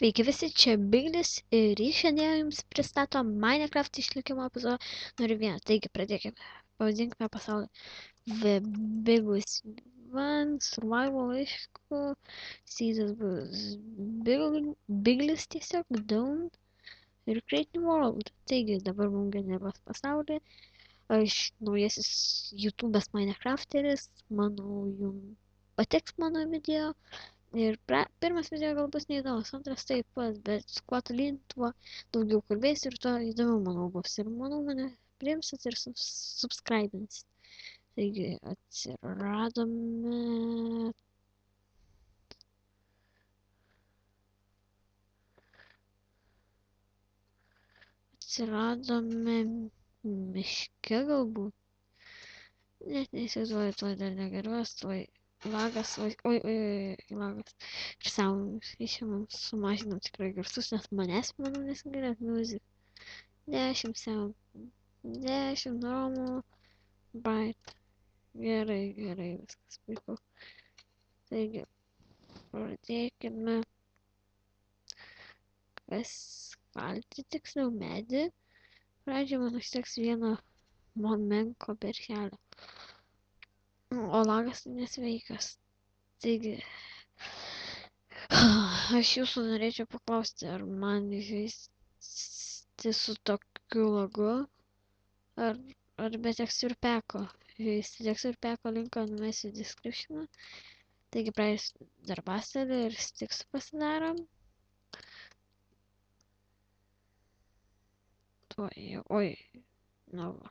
Sveiki visi, čia Biglis ir jis šiandien jums pristato Minecraft išlikimo epizodą 01. Taigi pradėkime. Pavadinkime pasaulį The Bigless One Survival, aišku. Seasons bus Biglis tiesiog Dawn ir Create New World. Taigi dabar mums generuos pasaulį. Aš naujasis YouTube'as Minecrafteris. Manau, jums patiks mano video. Ir pirmas video gal bus neįdomus, antras taip pat, bet kuo tolyn, tuo daugiau kalbėsiu ir tuo įdomiau, manau, bus. Ir manau, mane priimsit ir subscribins. Taigi, atsiradome miške galbūt. Net neįsivaizduoju, tuoj dar negeruos, tuoj lagas, oi, lagas. Ir sound išėmam, sumažinam tikrai garsus, nes manęs, manau, nesigirėt muziką. 10 sound, 10 normal, bright. Gerai, viskas puiku. Taigi, pradėkime kalti tiksliau medį. Pradžiai man užteks vieno menko berželio. O lagas tai nesveikas. Taigi, aš jūsų norėčiau paklausti, ar man žaisti su tokiu lagu, ar be teksturpeko. Žaisti teksturpeko linką numesiu description'ą. Taigi praeis darbastelį ir stiksų pasidarom. Oi, nu va.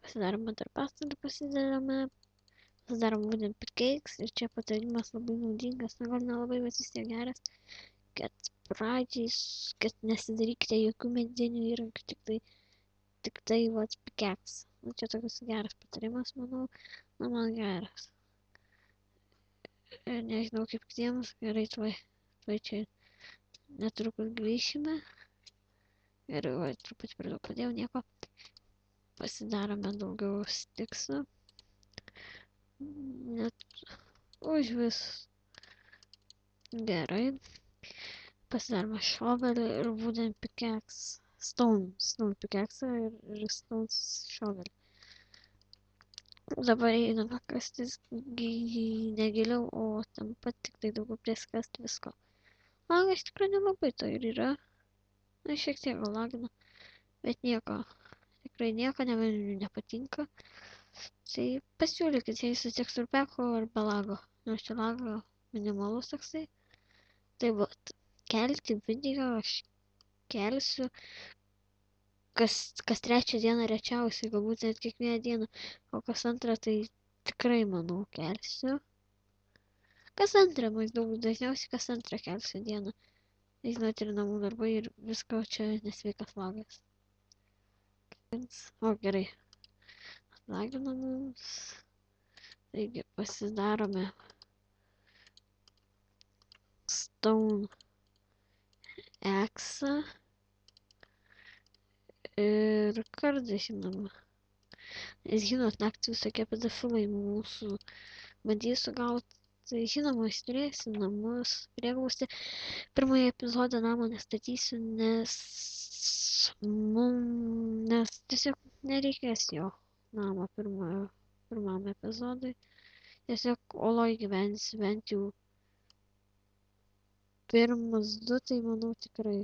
Pasidarome darbastelį, pasidarom wooden pickaxe ir čia patarimas labai naudingas, na gal nelabai, bet vis tiek geras, kad pradžiai, kad nesidarykite jokių medinių įrankių, tik tai vat pickaxe. Nu čia toks geras patarimas, manau, na man geras. Ir nežinau kaip kitiems, gerai, tuoj čia netrukus grįšime. Ir oi, truputį per daug padėjau, nieko. Pasidarome daugiau stiksų. Net už vis. Gerai. Pasidarome šovelį ir wooden pickaxe. Stone pickaxe ir stone šovelį. Dabar einame kastis negiliau, o tam pat tik tai daugiau priskasti visko. Lagas tikrai nelabai to ir yra. Na, šiek tiek gal lagina, bet nieko. Tikrai nieko nepatinka. Tai pasiūlykit, jei su teksturpeku ar be lago. Nors čia lago minimalus toksai. Tai vat, kelti video aš kelsiu kas trečią dieną rečiausiai, galbūt net kiekvieną dieną, o kas antrą tai tikrai, manau, kelsiu. Kas antrą, maždaug dažniausiai kas antrą kelsiu dieną. Žinot, ir namų darbai ir visko čia nesveikas lagas. O, gerai. Lagina mums. Taigi, pasidarome stone axe. Ir kardą, žinoma. Nes žinot, naktį visokie pedofilai mūsų bandys sugauti. Tai žinoma, aš turėsiu namus, prieglausti. Pirmąjį epizodą namo nestatysiu, nes tiesiog nereikės jo namo pirmam epizodui. Tiesiog oloj gyvensiu bent jau pirmus 2, tai manau tikrai.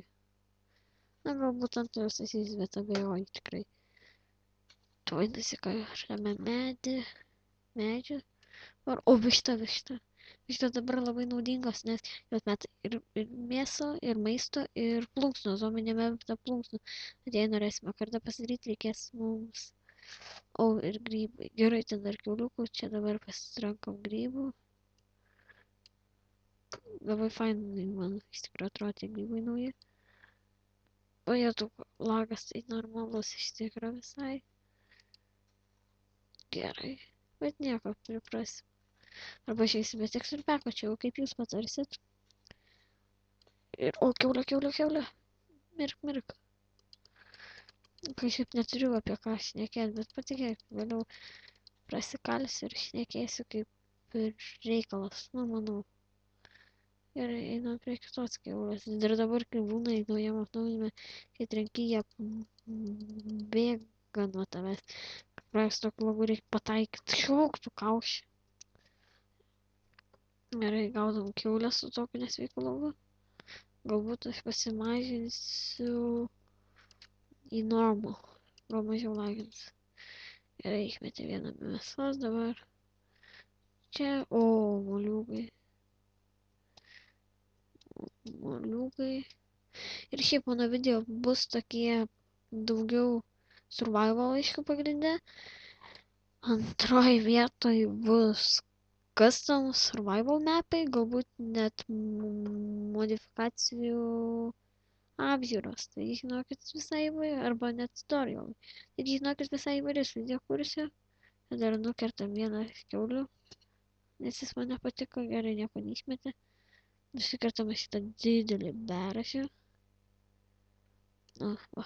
Na, galbūt antras asys, bet abejoju tikrai. Tuoj nusikartame medžių. O, višta. Višta dabar labai naudingos, nes jos meta ir mėsą, ir maisto, ir plunksnų. Zombiai nemeta plunksnų. Jei norėsime kartą pasidaryti, reikės mums. O, ir grybai. Gerai, ten dar kiauliukų. Čia dabar pasirankom grybų. Labai fainai man iš tikrųjų atrodo tie grybai nauji. O jo, lagas tai normalus iš tikrųjų visai. Gerai, bet nieko, priprasim. Arba išeisime teksturpeko, čia jau kaip jūs patarsit. Ir, o, kiaulė. Mirk. Kažkaip neturiu apie ką šnekėti, bet patikėk, vėliau prasikalsiu ir šnekėsiu kaip ir reikalas, nu, manau. Ir einam prie kitos kiaulės. Ir dabar gyvūnai naujam atnaujinime, kai trenki, jie bėga nuo tavęs. Praėjus tokiu lagu reikia pataikyti. Šiauk, tu kauši. Gerai, gaudom kiaulę su tokiu nesveiku lagu. Galbūt aš pasimažinsiu į normą. Gal mažiau lagins. Gerai, išmetė vieną mėsos dabar. Čia, moliūgai. Ir šiaip mano video bus tokie daugiau survival aišku pagrinde. Antroji vietoj bus custom survival mapai, galbūt net modifikacijų apžiūros. Tai žinokit visai įvairiai, arba net tutorial. Tai žinokit visai įvairius video kursiu. Dar nukertam vieną kiaulių, nes jis man nepatiko, gerai nieko neišmetė. Nusikertame šitą didelį berašį. Va.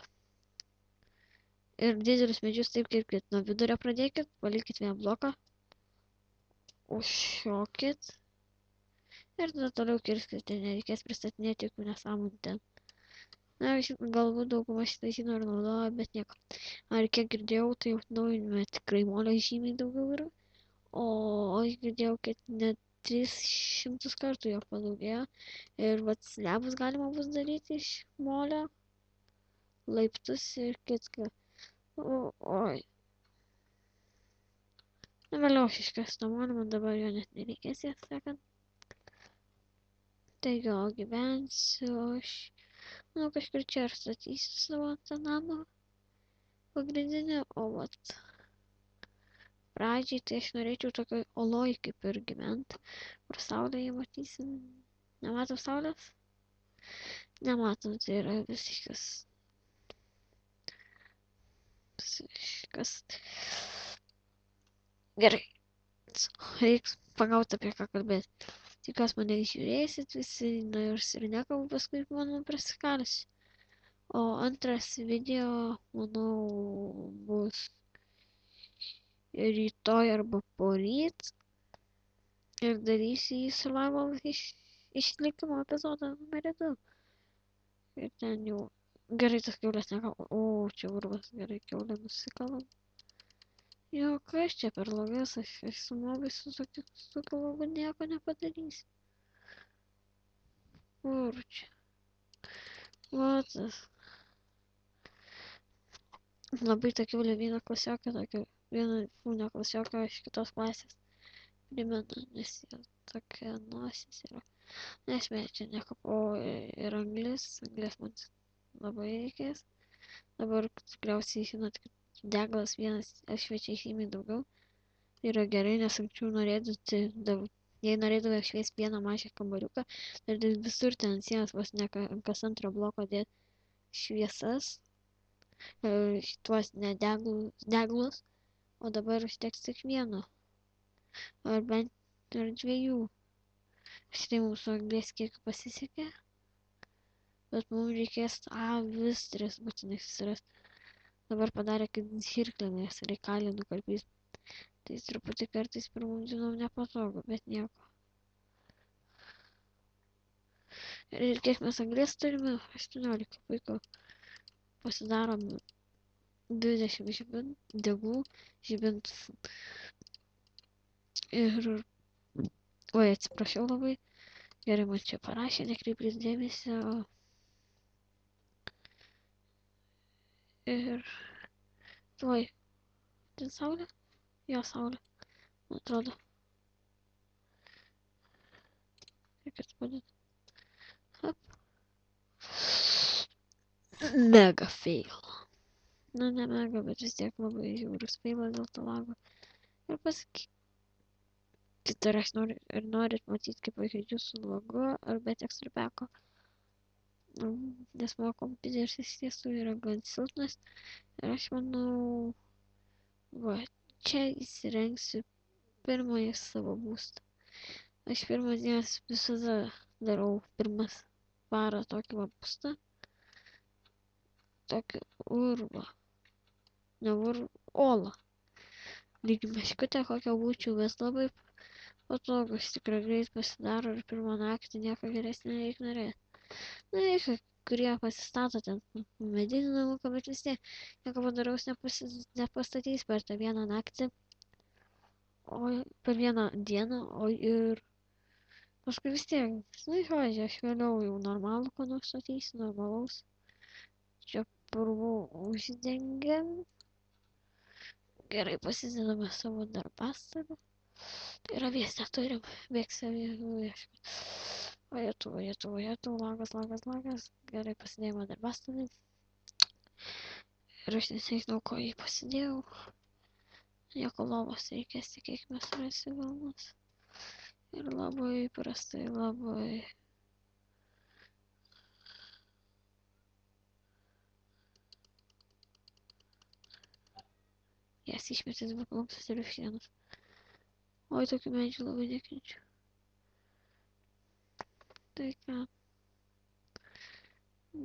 Ir didelius medžius taip kirpkit. Nuo vidurio pradėkit, palikit vieną bloką. Užšiokit. Ir tada toliau kirskite, nereikės pristatinėti jokių nesąmonų ten. Na, galbūt dauguma šitą žino ir naudoja, bet nieko. Ar kiek girdėjau, tai atnaujinime tikrai molio žymiai daugiau yra. O aš girdėjau, kad net 300 kartų jo padaugėjo. Ir vat slebus galima bus daryti iš molio. Laiptus ir kitką. Oi. Na, vėliau aš iškęstu molį, man dabar jo net nereikės, jas sakant. Tai gal gyvensiu aš. Manau, kažkur čia ir statysiu savo tą namą pagrindinį, o vat pradžiai tai aš norėčiau tokioj oloj kaip ir gyventi, kur saulėje matysim. Nematom saulės? Nematom, tai yra visiškas. Gerai. Reiks pagauti apie ką kalbėti. Tikiuosi mane žiūrėsit visi, nors ir nekalbu paskui manau prasikalsiu. O antras video, manau, bus rytoj arba poryt. Ir darysiu į survival išlikimo epizodą numerį 2. Ir ten jau gerai tas kiaulės nekalbu. Čia urvas, gerai kiaulę nusikalam. Jo, kas čia per logas, aš su mobais su tokiu logu nieko nepadarysiu. Kur čia? Vatas. Labai ta kiaulė vieną klasioką, vieną fūnę klasioką iš kitos klasės primena, nes jie tokia nosis yra. Nesmė, čia nekapo ir anglės man labai reikės. Dabar tikriausiai žinot, kad deglas vienas apšviečia žymiai daugiau. Yra gerai, nes anksčiau jei norėdavai apšviesti vieną mažą kambariuką, tai visur ten ant sienos vos ne kas antro bloko dėti šviesas, tuos nedeglus, o dabar užteks tik vieno, ar bent ir 2. Štai mums su anglės kiek pasisekė, bet mums reikės vis 3 būtinai susirasti. Dabar padarė, kad žirklėmis reikalį nukarpys. Tai truputį kartais per mums žinom nepatogu, bet nieko. Ir kiek mes anglės turime? 18, puiku. Pasidarom 20 degų žibintų. Ir... Oi, atsiprašiau labai. Gerai, man čia parašė, nekreipkit dėmesio. Ir... Tuoj. Ten saulė? Jo, saulė. Man atrodo. Reikia atpadėti. Hop. Mega fail. Na, ne mega, bet vis tiek labai žiaurus failas dėl to lago. Ir pasakykit, ar norit matyti, kaip aš žaidžiu su lagu, ar be tekstur peko. Nes mano kompiuteris iš tiesų yra gan silpnas. Ir aš manau, va, čia įsirengsiu pirmąjį savo būstą. Aš pirmas dienas visada darau pirmas parą tokį va būstą. Tokį urvą. Ne olą. Lyg meškutę kokią būčiau, bet labai Patogus tikrai greit pasidaro ir pirmą naktį nieko geresnio nereik norėti. Na, ir kurie pasistato ten medinį namuką, bet vis tiek nieko padaraus nepastatys per tą vieną naktį, o per vieną dieną, o ir paskui vis tiek, nu, žodžiu, aš vėliau jau normalų ko nors statysiu, normalaus. Čia purvų uždengiam. Gerai pasidedame savo darbastalį. Tai yra vis neturim, bėgsime ieškoti. O lagas. Gerai pasidėjome darbastalį. Ir aš nežinau, ko jį pasidėjau. Nieko lovos reikės, tik kiek mes rasi galmas. Ir labai prastai, labai. Jas išmetęs baklausas ir šienas. Oi, tokių medžių labai nekenčiu. Tai ką?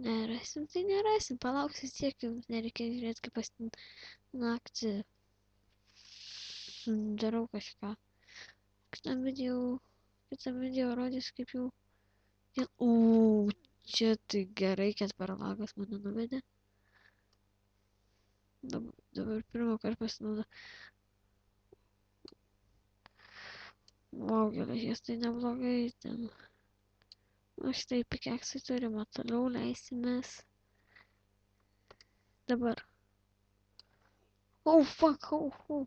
Nerasim, tai nerasim. Palauksim tiek, jums nereikia žiūrėti, kaip aš naktį darau kažką. Kitam video rodys, kaip jau... Čia tai gerai, kad paralagas mane nuvedė. Dabar pirmą kartą pasinaudo. Vau, geležies tai neblogai ten. O štai pikeksai turime, toliau leisimės. Dabar. Oh, fuck, oh.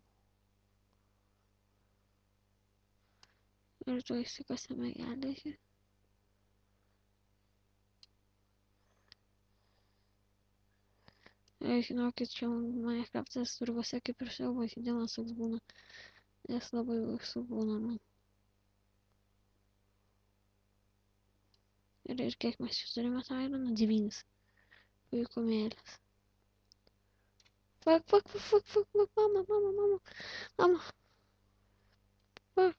Ir tu įsikasėme geležį. Žinokit, čia Minecraftas turbuose kaip ir siaubo žaidimas toks būna. Nes labai baisu būna man. Ir kiek mes čia turime tą ironą? 9. Puikumėlis. Fuck, mama. Fuck.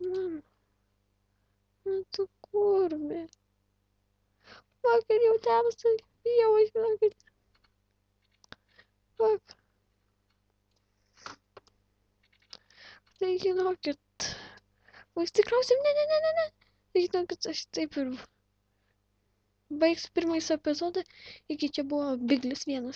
Mama. Tu kurbi. Fuck, ir jau temsta. Jau aš žinokit. Fuck. Tai žinokit. Aš tikriausiai, ne. Tai žinokit, aš taip ir baigsiu pirmąjį epizodą. Iki čia buvo Biglis 1.